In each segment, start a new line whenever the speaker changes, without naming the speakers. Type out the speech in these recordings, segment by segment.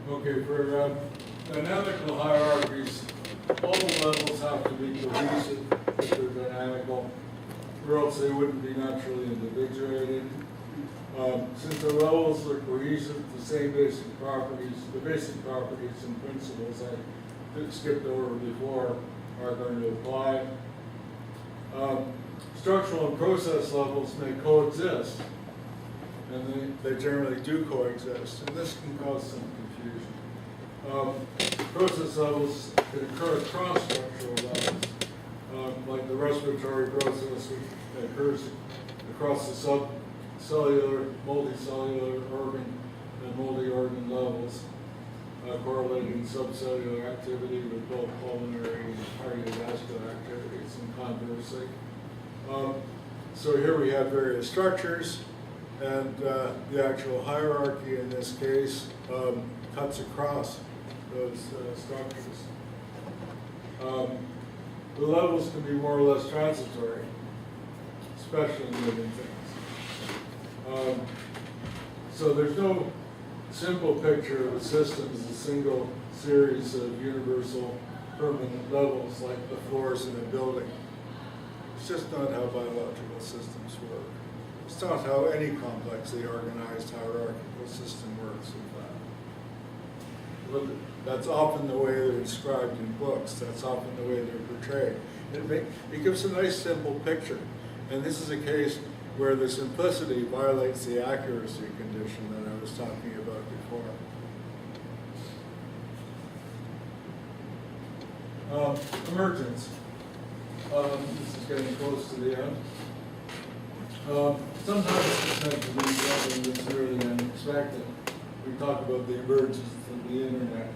Okay, for dynamical hierarchies, all the levels have to be cohesive if they're dynamical, or else they wouldn't be naturally individuated. Since the levels are cohesive, the same basic properties, and principles I skipped over before are going to apply. Structural and process levels may coexist, and they generally do coexist, and this can cause some confusion. Process levels can occur across structural levels, like the respiratory process, which occurs across the subcellular, multicellular organ, and multi-organ levels, correlating subcellular activity with both pulmonary and cardiovascular activities, and conversely. So here we have various structures, and the actual hierarchy in this case cuts across those structures. The levels can be more or less transitory, especially in living things. So there's no simple picture of a system as a single series of universal permanent levels like the floors in a building. It's just not how biological systems work. It's not how any complexly organized hierarchical system works, in fact. But that's often the way they're described in books. That's often the way they're portrayed. It gives a nice simple picture. And this is a case where the simplicity violates the accuracy condition that I was talking about before. Emergence. This is getting close to the end. Sometimes it's meant to be something that's really unexpected. We talk about the emergence of the internet,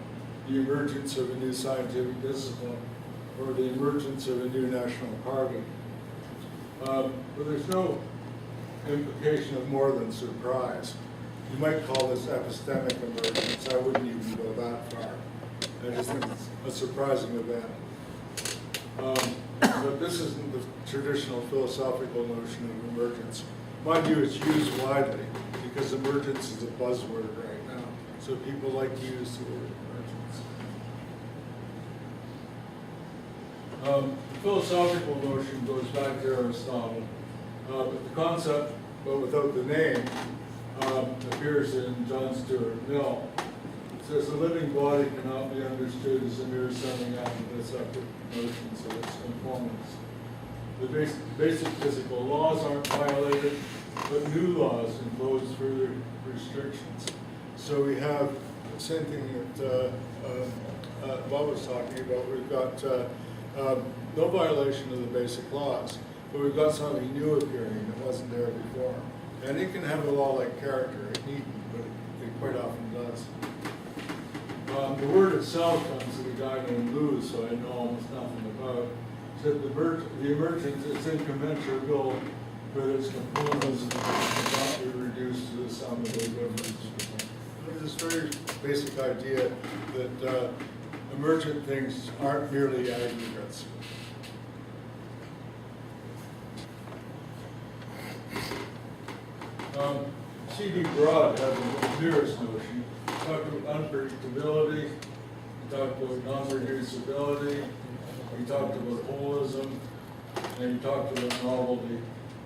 the emergence of a new scientific discipline, or the emergence of a new national party. But there's no implication of more than surprise. You might call this epistemic emergence. I wouldn't even go that far. I just think it's a surprising event. But this isn't the traditional philosophical notion of emergence. Mind you, it's used widely because emergence is a buzzword right now. So people like to use the word emergence. The philosophical notion goes back to Aristotle. But the concept, but without the name, appears in John Stuart Mill. It says a living body cannot be understood as a mere summing up of the separate notions of its components. The basic physical laws aren't violated, but new laws impose further restrictions. So we have the same thing that Bob was talking about. We've got no violation of the basic laws, but we've got something new appearing that wasn't there before. And it can have a law-like character. It needn't, but it quite often does. The word itself comes to the guy named Lewis, so I know almost nothing about. Said the emergence is incommensurable with its components and cannot be reduced to the sum of their differences. This very basic idea that emergent things aren't merely aggregates. C.D. Broad had the clearest notion. He talked about unpredictability, he talked about non-reducibility, he talked about holism, and he talked about novelty.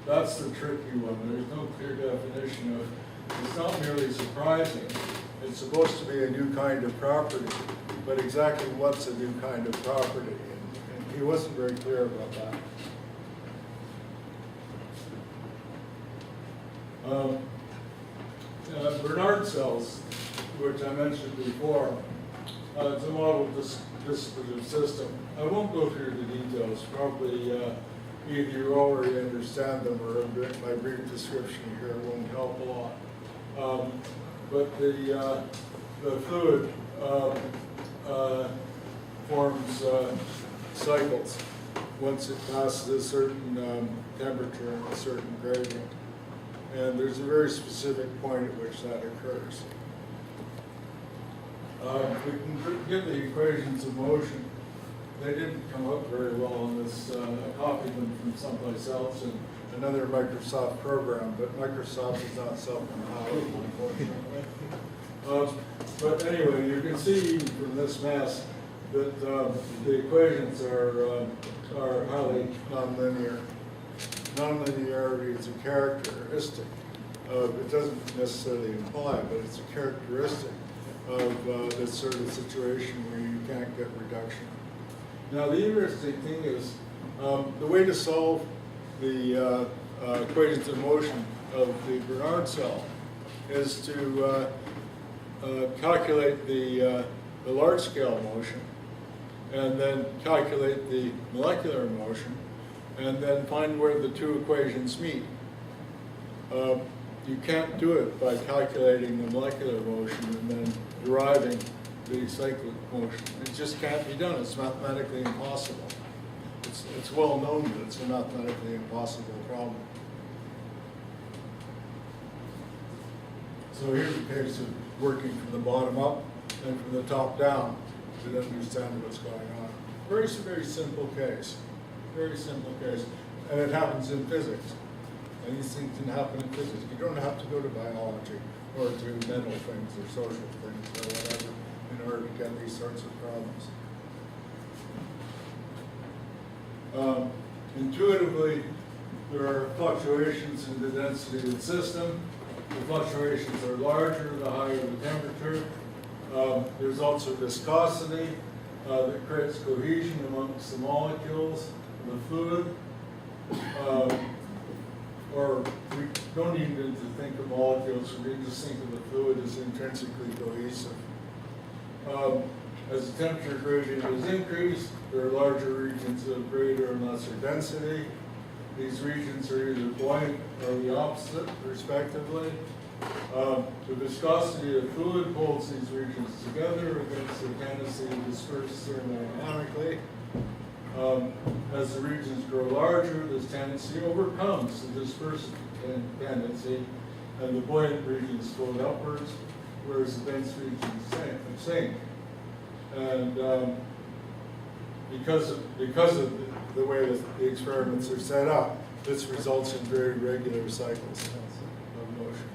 That's the tricky one. There's no clear definition of, it's not merely surprising, it's supposed to be a new kind of property, but exactly what's a new kind of property? And he wasn't very clear about that. Bernard cells, which I mentioned before, it's a model distributive system. I won't go through the details. Probably either you already understand them or my brief description here won't help a lot. But the fluid forms cycles once it passes a certain temperature and a certain gradient. And there's a very specific point at which that occurs. We can get the equations of motion. They didn't come up very well on this. I copied them from someplace else in another Microsoft program, but Microsoft is not self-compiled, unfortunately. But anyway, you can see from this mass that the equations are highly nonlinear. Nonlinearity is a characteristic of, it doesn't necessarily imply, but it's a characteristic of this sort of situation where you can't get reduction. Now the interesting thing is, the way to solve the equations of motion of the Bernard cell is to calculate the large-scale motion, and then calculate the molecular motion, and then find where the two equations meet. You can't do it by calculating the molecular motion and then deriving the cyclic motion. It just can't be done. It's mathematically impossible. It's well known that it's a mathematically impossible problem. So here's a case of working from the bottom up and from the top down to understand what's going on. Very, very simple case. Very simple case. And it happens in physics. And these things can happen in physics. You don't have to go to biology or to mental things or social things or whatever in order to get these sorts of problems. Intuitively, there are fluctuations in the density of the system. The fluctuations are larger the higher the temperature. There's also viscosity that creates cohesion amongst the molecules of the fluid. Or we don't need to think of molecules, we can just think of the fluid as intrinsically cohesive. As the temperature gradient is increased, there are larger regions of greater and lesser density. These regions are either buoyant or the opposite, respectively. The viscosity of fluid holds these regions together against their tendency to disperse thermodynamically. As the regions grow larger, this tendency overcomes the dispersive tendency, and the buoyant regions float upwards, whereas the dense regions sink. And because of the way that the experiments are set up, this results in very regular cycles of motion.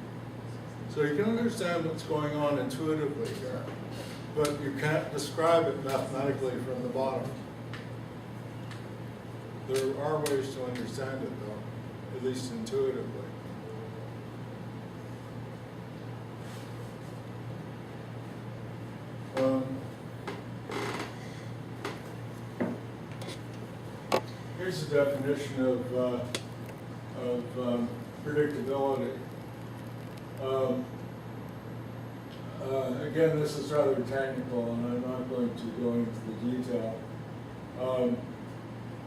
So you can understand what's going on intuitively here, but you can't describe it mathematically from the bottom. There are ways to understand it, though, at least intuitively. Here's the definition of predictability. Again, this is rather technical, and I'm not going to go into the detail.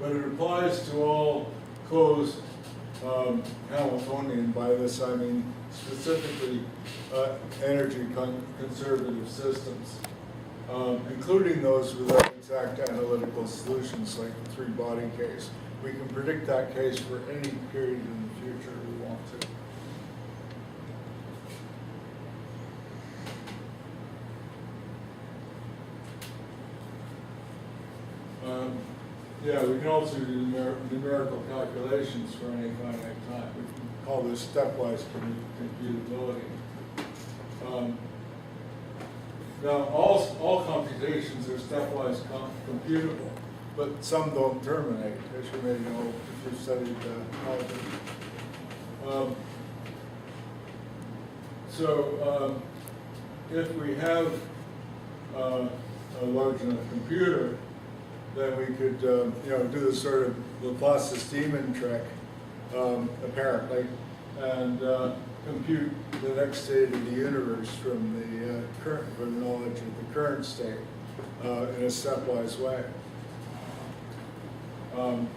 But it applies to all closed Hamiltonian. By this I mean specifically energy conservative systems, including those without exact analytical solutions, like the three-body case. We can predict that case for any period in the future we want to. Yeah, we can also do numerical calculations for any finite time. We can call this stepwise computability. Now, all computations are stepwise computable, but some don't terminate, as you may know if you've studied algebra. So, if we have a large enough computer, then we could, do the sort of Laplace's demon trick, apparently, and compute the next state of the universe from knowledge of the current state in a stepwise way. And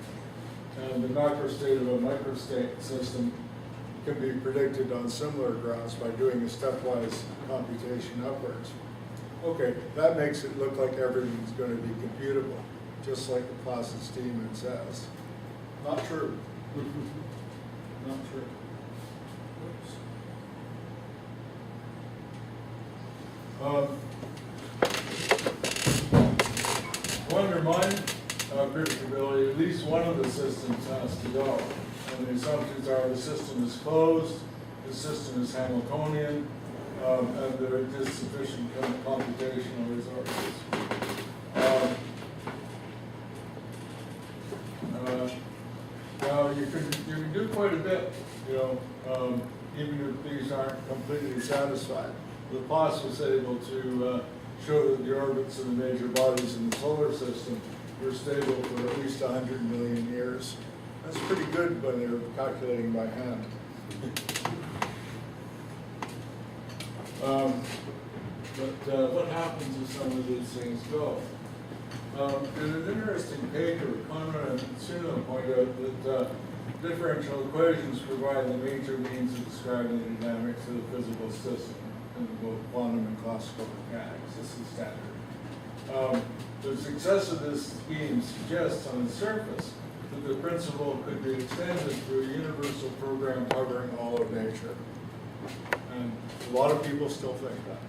the macrostate of a microstate system can be predicted on similar grounds by doing a stepwise computation upwards. Okay, that makes it look like everything's going to be computable, just like the Laplace's demon says. Not true. Not true. To undermine predictability, at least one of the systems has to go. And the assumptions are the system is closed, the system is Hamiltonian, and there are just sufficient computational resources. Now you can do quite a bit, even if these aren't completely satisfied. Laplace was able to show that the orbits of the major bodies in the solar system were stable for at least 100 million years. That's pretty good when they're calculating by hand. But what happens if some of these things go? In an interesting paper, Conrad and Suno point out that differential equations provide the major means of describing the dynamics of the physical system in both quantum and classical mechanics. This is standard. The success of this scheme suggests on the surface that the principle could be extended to a universal program covering all of nature. And a lot of people still think that.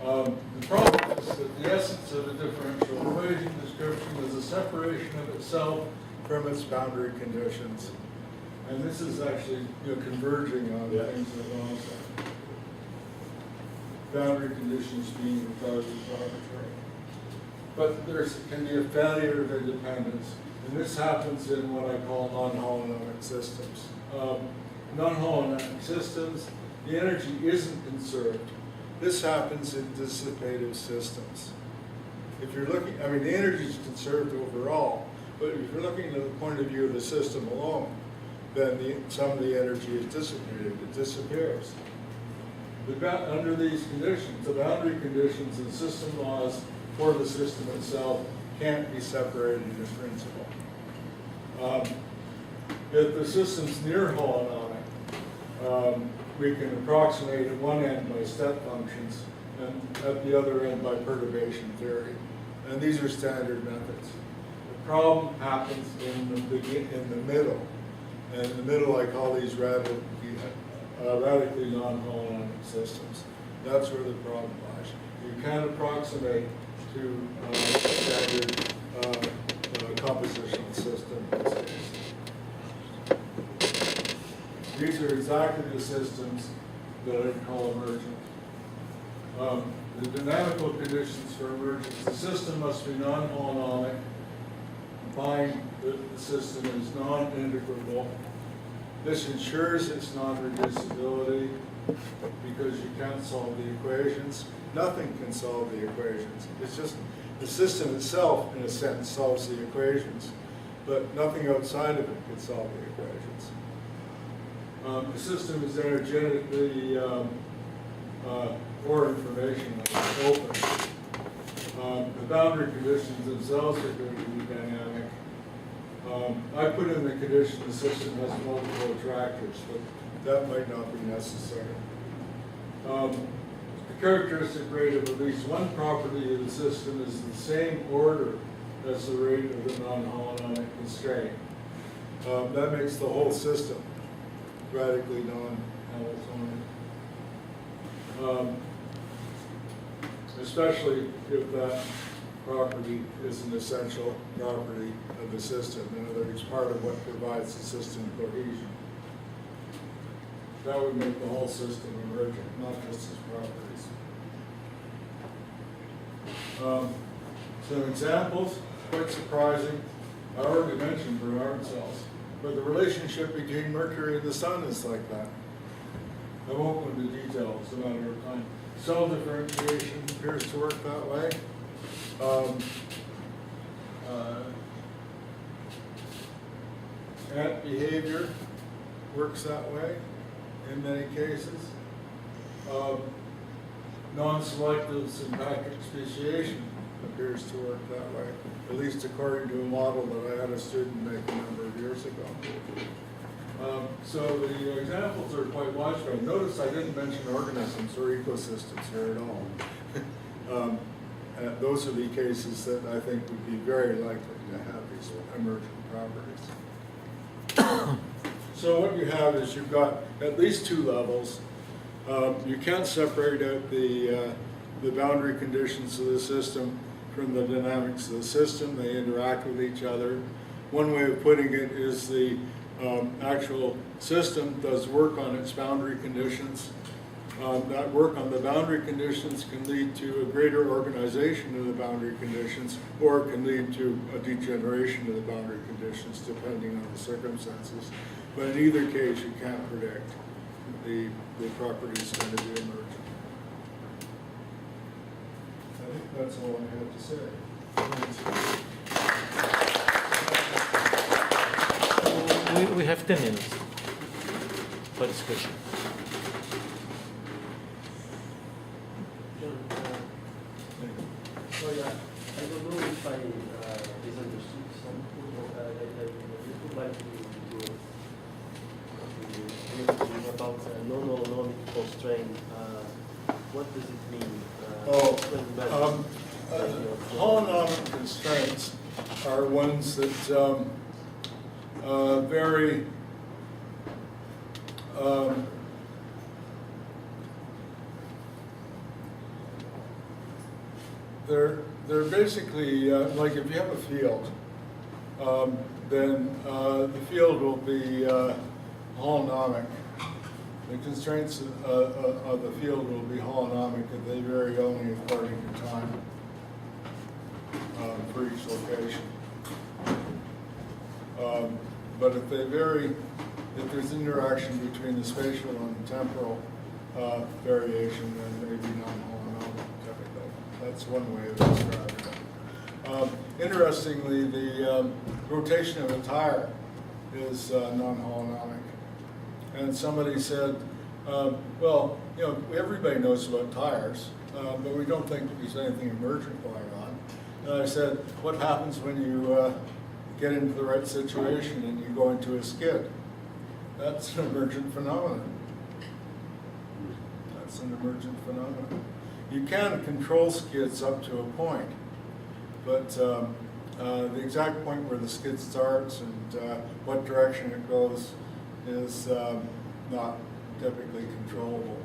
The problem is that the essence of a differential equation description is a separation of itself from its boundary conditions. And this is actually converging on things that are also. Boundary conditions being regarded as arbitrary. But there can be a failure of independence, and this happens in what I call non-holonomic systems. Non-holonomic systems, the energy isn't conserved. This happens in dissipative systems. If you're looking, the energy is conserved overall, but if you're looking at the point of view of the system alone, then some of the energy is dissipated, it disappears. Under these conditions, the boundary conditions and system laws for the system itself can't be separated in principle. If the system's near holonomic, we can approximate at one end by step functions and at the other end by perturbation theory. And these are standard methods. The problem happens in the middle. And in the middle, I call these radically non-holonomic systems. That's where the problem lies. You can't approximate to standard compositional system. These are exactly the systems that I call emergent. The dynamical conditions for emergence, the system must be non-holonomic, implying that the system is non-integrable. This ensures its non-reducibility because you can't solve the equations. Nothing can solve the equations. It's just the system itself, in a sense, solves the equations, but nothing outside of it can solve the equations. The system is energetically for information open. The boundary conditions themselves are going to be dynamic. I put in the condition the system has multiple attractors, but that might not be necessary. The characteristic rate of at least one property of the system is the same order as the rate of the non-holonomic constraint. That makes the whole system radically non-Hamiltonian. Especially if that property is an essential property of the system. In other words, part of what provides the system cohesion. That would make the whole system emergent, not just its properties. Some examples, quite surprising. I already mentioned Bernard cells, but the relationship between Mercury and the Sun is like that. I won't go into detail, it's a matter of time. Cell differentiation appears to work that way. Ant behavior works that way in many cases. Non-selective syntactic speciation appears to work that way, at least according to a model that I had a student make a number of years ago. So the examples are quite widespread. Notice I didn't mention organisms or ecosystems here at all. Those are the cases that I think would be very likely to have these emergent properties. So what you have is you've got at least two levels. You can't separate out the boundary conditions of the system from the dynamics of the system. They interact with each other. One way of putting it is the actual system does work on its boundary conditions, that work on the boundary conditions can lead to a greater organization of the boundary conditions, or can lead to a degeneration of the boundary conditions, depending on the circumstances. But in either case, you can't predict the property is going to be emergent. I think that's all I have to say.
We have 10 minutes for discussion.
So yeah, I don't know if I misunderstood something. I would like to about non-holonomic constraint. What does it mean?
Holonomic constraints are ones that vary they're basically like if you have a field, then the field will be holonomic. The constraints of the field will be holonomic, and they vary only according to time for each location. But if they vary, if there's interaction between the spatial and temporal variation, then they may be non-holonomic typically. That's one way of describing it. Interestingly, the rotation of a tire is non-holonomic. And somebody said, well, you know, everybody knows about tires, but we don't think that there's anything emergent going on. And I said, what happens when you get into the right situation and you go into a skid? That's an emergent phenomenon. That's an emergent phenomenon. You can control skids up to a point, but the exact point where the skid starts and what direction it goes is not typically controllable.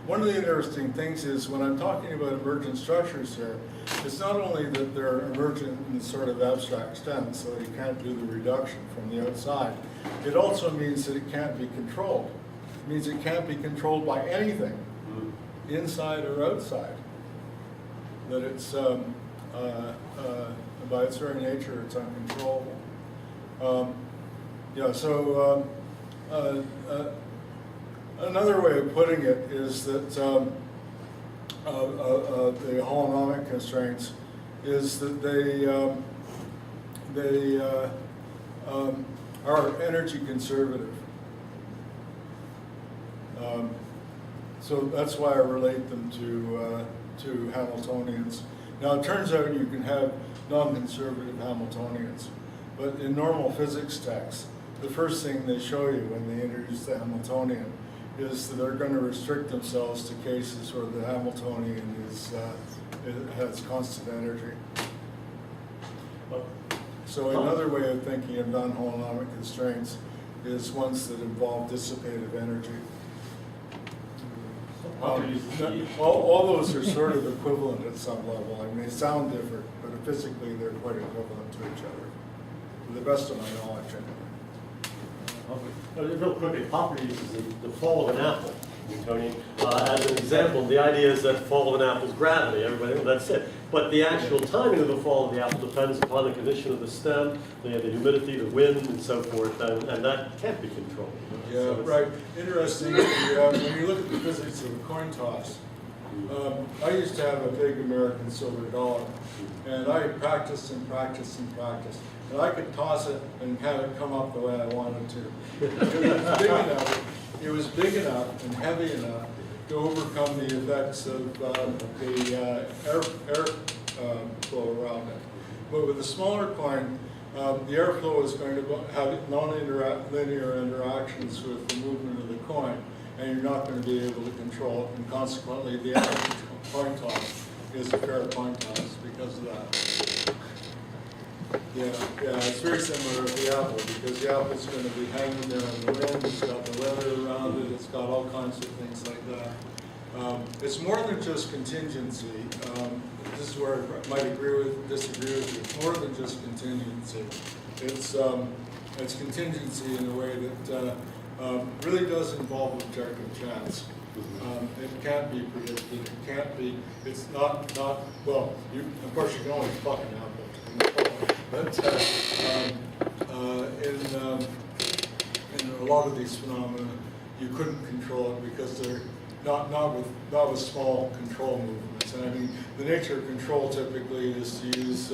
One of the interesting things is when I'm talking about emergent structures here, it's not only that they're emergent in sort of abstract sense, so you can't do the reduction from the outside. It also means that it can't be controlled. It means it can't be controlled by anything, inside or outside. That it's, by its very nature, it's uncontrollable. Yeah, so another way of putting it is that the holonomic constraints is that they are energy conservative. So that's why I relate them to Hamiltonians. Now it turns out you can have non-conservative Hamiltonians, but in normal physics texts, the first thing they show you when they introduce the Hamiltonian is that they're going to restrict themselves to cases where the Hamiltonian has constant energy. So another way of thinking of non-holonomic constraints is ones that involve dissipative energy. All those are sort of equivalent at some level. I mean, they sound different, but physically they're quite equivalent to each other, to the best of my knowledge.
Real quickly, Popper uses the fall of an apple, Newtonian, as an example. The idea is that fall of an apple is gravity. Everybody, well, that's it. But the actual timing of the fall of the apple depends upon the condition of the stem, the humidity, the wind, and so forth, and that can't be controlled.
Yeah, so right. Interestingly, when you look at the physics of a coin toss, I used to have a big American silver dollar, and I practiced and practiced and practiced. And I could toss it and have it come up the way I wanted to. It was big enough and heavy enough to overcome the effects of the air flow around it. But with a smaller coin, the airflow is going to have non-linear interactions with the movement of the coin, and you're not going to be able to control it, and consequently the average coin toss is a fair coin toss because of that. Yeah, it's very similar to the apple, because the apple's going to be hanging there in the wind, it's got the weather around it, it's got all kinds of things like that. It's more than just contingency. This is where I might disagree with you. It's more than just contingency. It's contingency in a way that really does involve objective chance. It can't be predicted. It can't be. It's not. Well, of course you can always pluck an apple, but in a lot of these phenomena, you couldn't control it because they're not with small control movements. And I mean, the nature of control typically is to use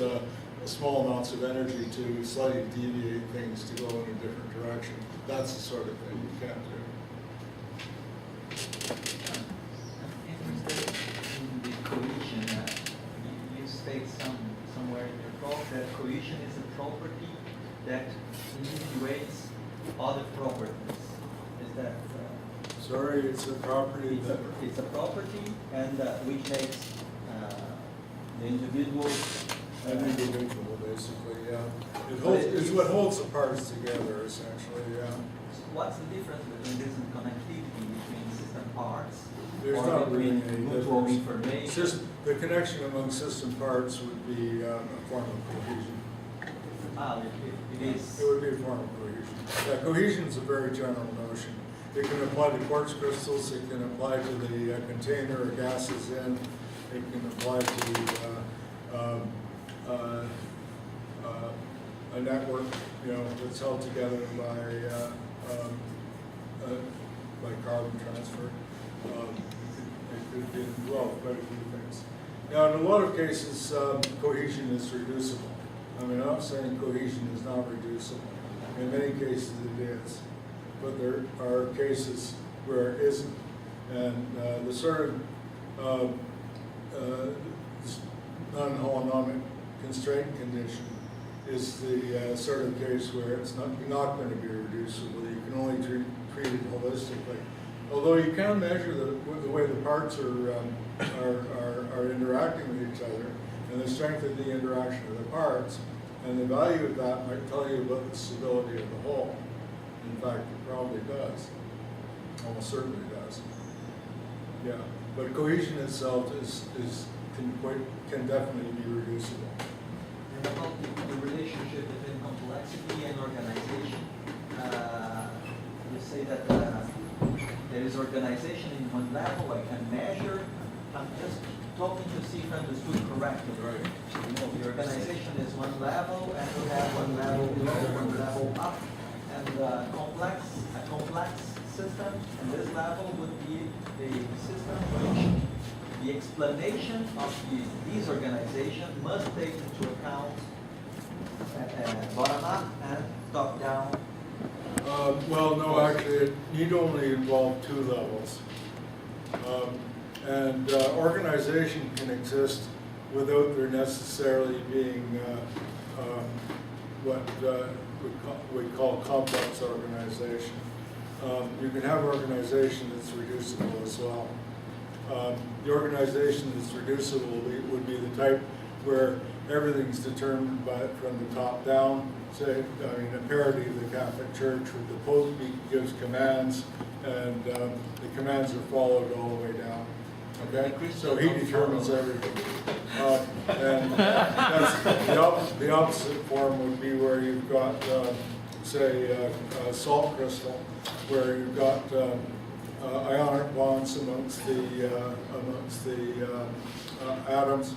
small amounts of energy to slightly deviate things to go in a different direction. That's the sort of thing you can't do.
Interested in the cohesion. You state somewhere in your talk that cohesion is a property that individuates other properties. Is that?
Sorry, it's a property that.
It's a property, and which makes the individual.
An individual, basically, yeah. It's what holds the parts together, essentially, yeah.
What's the difference between this and connectivity between system parts?
There's
or
not really
between
any
mutual
difference.
information?
It's just the connection among system parts would be a form of cohesion.
It is.
It would be a form of cohesion. Yeah, cohesion is a very general notion. It can apply to quartz crystals. It can apply to the container or gases in. It can apply to a network, that's held together by carbon transfer. It could be, well, quite a few things. Now, in a lot of cases, cohesion is reducible. I mean, I'm not saying cohesion is not reducible. In many cases, it is. But there are cases where it isn't. And the sort of non-holonomic constraint condition is the sort of case where it's not going to be reducible. You can only treat it holistically. Although you can measure the way the parts are interacting with each other and the strength of the interaction of the parts, and the value of that might tell you about the stability of the whole. In fact, it probably does. Almost certainly does. Yeah, but cohesion itself can definitely be reducible.
And about the relationship between complexity and organization, you say that there is organization in one level. I can measure. I'm just talking to see if I understood correctly.
Right.
The organization is one level, and we have one level below, one level up, and a complex system. And this level would be a system which the explanation of these organizations must take into account bottom up and top down.
Well, no, actually, it need only involve two levels. And organization can exist without there necessarily being what we call complex organization. You can have organization that's reducible as well. The organization that's reducible would be the type where everything's determined from the top down. Say, a parody of the Catholic Church, where the Pope gives commands, and the commands are followed all the way down. Okay, so he determines everything. And that's the opposite form would be where you've got, say, a salt crystal, where you've got ionic bonds amongst the atoms,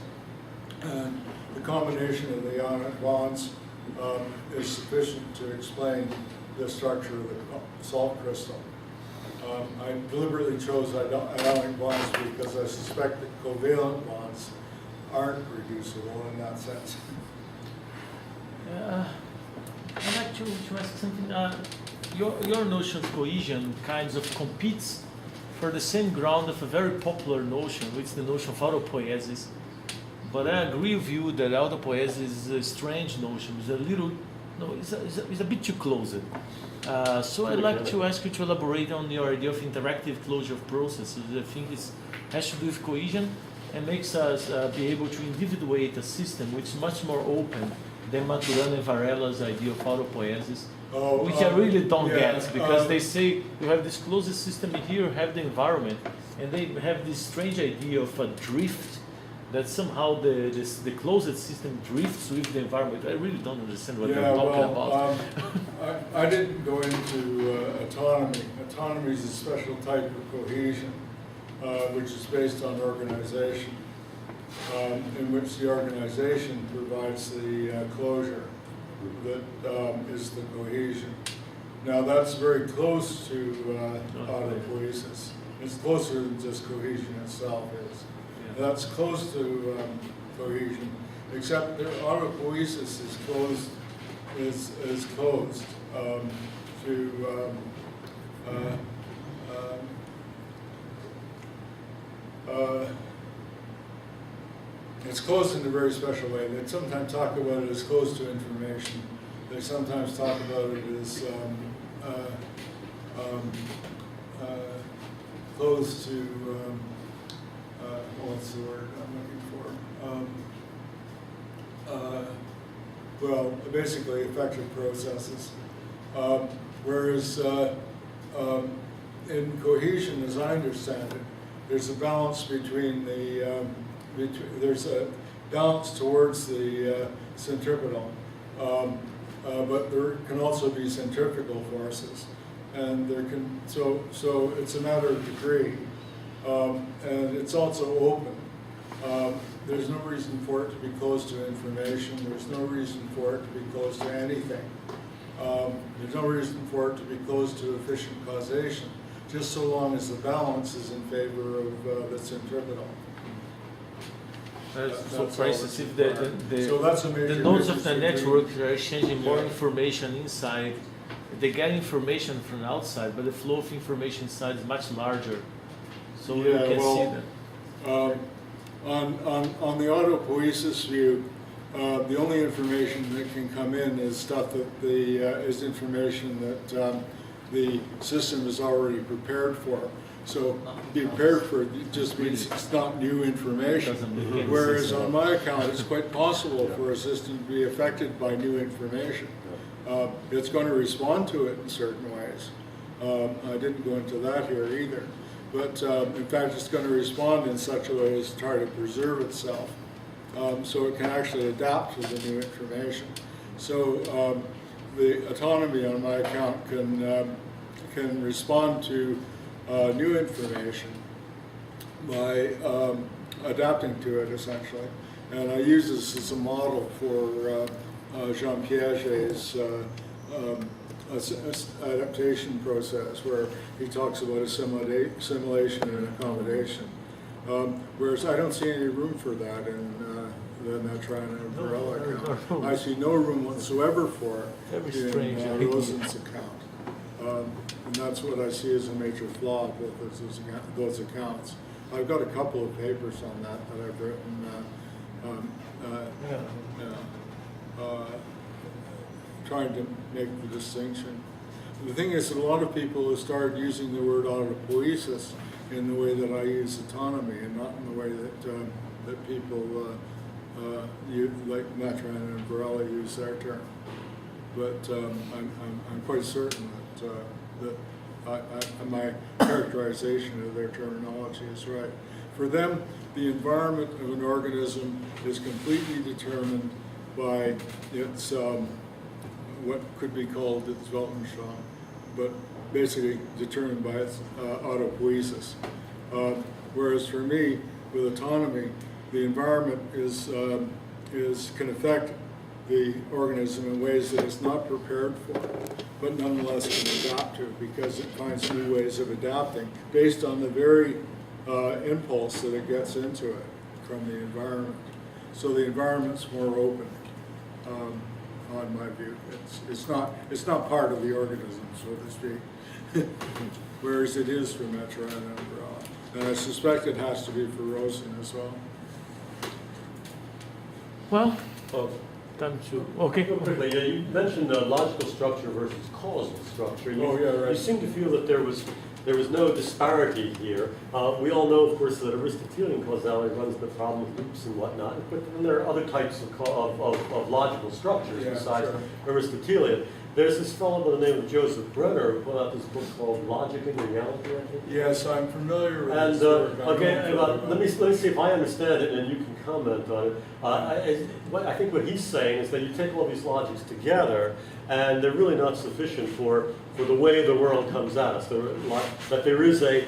and the combination of the ionic bonds is sufficient to explain the structure of the salt crystal. I deliberately chose ionic bonds because I suspect that covalent bonds aren't reducible in that sense.
I'd like to ask something. Your notion of cohesion kinds of competes for the same ground of a very popular notion, which is the notion of autopoiesis. But I agree with you that autopoiesis is a strange notion. It's a bit too closed. So I'd like to ask you to elaborate on your idea of interactive closure of processes. I think it has to do with cohesion and makes us be able to individuate a system which is much more open than Maturana and Varela's idea of autopoiesis, which I really don't get, because they say you have this closed system here, you have the environment, and they have this strange idea of a drift, that somehow the closed system drifts with the environment. I really don't understand what they're talking about.
I didn't go into autonomy. Autonomy is a special type of cohesion. which is based on organization, in which the organization provides the closure that is the cohesion. Now that's very close to autopoiesis. It's closer than just cohesion itself is.
Yeah.
That's close to cohesion, except the autopoiesis is closed. Is closed to it's closed in a very special way. They sometimes talk about it as closed to information. They sometimes talk about it as close to what's the word I'm looking for? Well, basically effective processes. Whereas in cohesion, as I understand it, there's a balance between the there's a balance towards the centripetal, but there can also be centrifugal forces, and there can so it's a matter of degree, and it's also open. There's no reason for it to be closed to information. There's no reason for it to be closed to anything. There's no reason for it to be closed to efficient causation, just so long as the balance is in favor of the centripetal.
So for instance, if
So that's a major
the nodes of the
difference
network
between-
are exchanging more
Yeah.
information inside, they get information from outside, but the flow of information inside is much larger. So we
Yeah,
can
well,
see that.
On the autopoiesis view, the only information that can come in is stuff that is information that the system is already prepared for. So be prepared for it just means it's not new information.
Doesn't make any
Whereas
sense at
on my account, it's quite possible for a system to be affected by new information. It's going to respond to it in certain ways. I didn't go into that here either. But in fact, it's going to respond in such a way as to try to preserve itself, so it can actually adapt to the new information. So the autonomy on my account can respond to new information by adapting to it essentially. And I use this as a model for Jean Piaget's adaptation process, where he talks about assimilation and accommodation. Whereas I don't see any room for that in the Matrana and Varela account. I see no room whatsoever for it
Very
in
strange.
Rosen's account. And that's what I see as a major flaw with those accounts. I've got a couple of papers on that I've written. Trying to make the distinction. The thing is that a lot of people have started using the word autopoiesis in the way that I use autonomy, and not in the way that people like Matrana and Varela use their term. But I'm quite certain that my characterization of their terminology is right. For them, the environment of an organism is completely determined by its what could be called its Weltanschauung, but basically determined by its autopoiesis. Whereas for me, with autonomy, the environment can affect the organism in ways that it's not prepared for, but nonetheless can adapt to, because it finds new ways of adapting based on the very impulse that it gets into it from the environment. So the environment's more open. On my view, it's not part of the organism, so to speak, whereas it is for Matrana and Varela, and I suspect it has to be for Rosen as well.
Well,
Oh,
time to, okay.
real quickly, you mentioned logical structure versus causal structure.
Oh, yeah, right.
You seem to feel that there was no disparity here. We all know, of course, that Aristotelian causality runs the problem of loops and whatnot, but then there are other types of logical structures besides Aristotelian. There's this fellow by the name of Joseph Brenner who put out this book called Logic and Reality, I think.
Yes, I'm familiar with
And
this work.
let me see if I understand it, and you can comment on it. I think what he's saying is that you take all these logics together, and they're really not sufficient for the way the world comes at us. That there is a